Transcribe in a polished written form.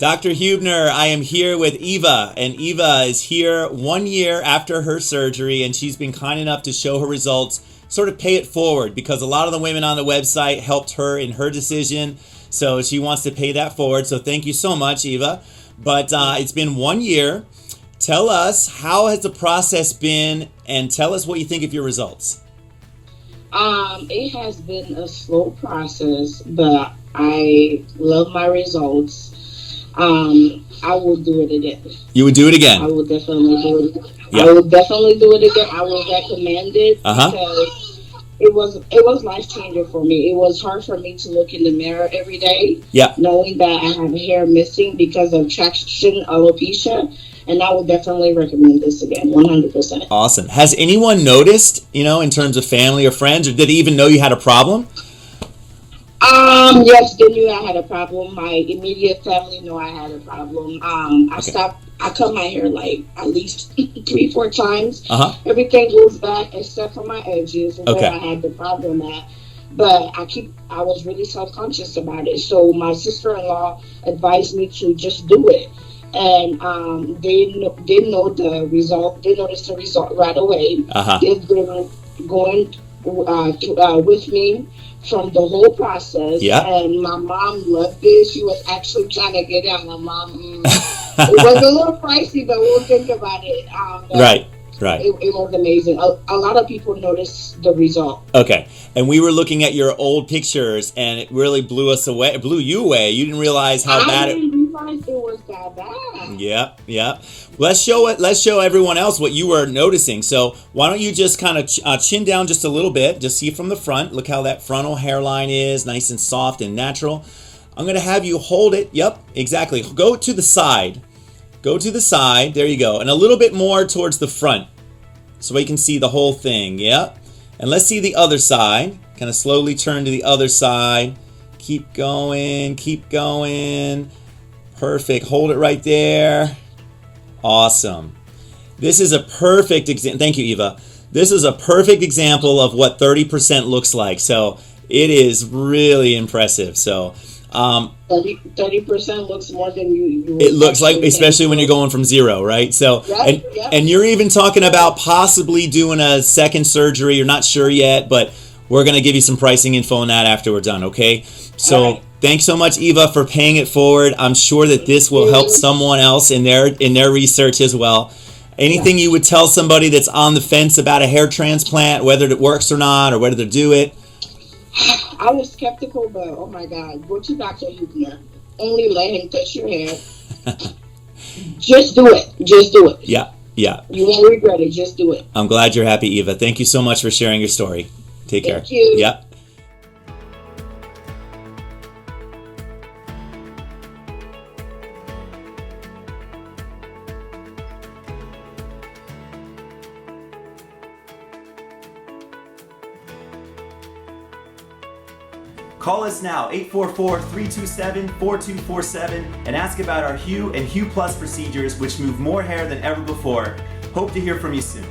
Dr. Huebner, I am here with Eva, and Eva is here 1 year after her surgery, and she's been kind enough to show her results, sort of pay it forward, because a lot of the women on the website helped her in her decision, so she wants to pay that forward. So thank you so much, Eva. But it's been 1 year. Tell us, how has the process been, and tell us what you think of your results. It has been a slow process, but I love my results. I will do it again. You would do it again? I will definitely do it. Yeah. I will definitely do it again. I will recommend it because it was life changer for me. It was hard for me to look in the mirror every day, knowing that I have hair missing because of traction alopecia. And I would definitely recommend this again, 100%. Awesome. Has anyone noticed, in terms of family or friends, or did they even know you had a problem? Yes, they knew I had a problem. My immediate family knew I had a problem. I cut my hair like at least 3-4 times. Everything goes back except for my edges where I had the problem at. But I was really self-conscious about it. So my sister-in-law advised me to just do it. And they know the result. They noticed the result right away. They've been going with me from the whole process. And my mom loved it. She was actually trying to get out. My mom, it was a little pricey, but we'll think about it. Right. It was amazing. A lot of people noticed the result. Okay. And we were looking at your old pictures, and it really blew you away. You didn't realize how bad it was that bad. Yeah. Let's show everyone else what you were noticing. So why don't you just kind of chin down just a little bit, just see from the front. Look how that frontal hairline is, nice and soft and natural. I'm going to have you hold it. Yep, exactly. Go to the side. Go to the side. There you go. And a little bit more towards the front so we can see the whole thing. Yep. And let's see the other side. Kind of slowly turn to the other side. Keep going. Keep going. Perfect. Hold it right there. Awesome. This is a perfect example. Thank you, Eva. This is a perfect example of what 30% looks like. So it is really impressive. So 30% looks more than you it looks like, especially when you're going from zero, right? So and you're even talking about possibly doing a second surgery. You're not sure yet, but we're going to give you some pricing info on that after we're done, okay? So thanks so much, Eva, for paying it forward. I'm sure that this will help someone else in their research as well. Anything you would tell somebody that's on the fence about a hair transplant, whether it works or not, or whether to do it? I was skeptical, but oh my God, go to Dr. Huebner. Only let him touch your hair. Just do it. Just do it. Yeah. You won't regret it. Just do it. I'm glad you're happy, Eva. Thank you so much for sharing your story. Take care. Thank you. Yep. Call us now, 844-327-4247, and ask about our Hugh and Hugh Plus procedures, which move more hair than ever before. Hope to hear from you soon.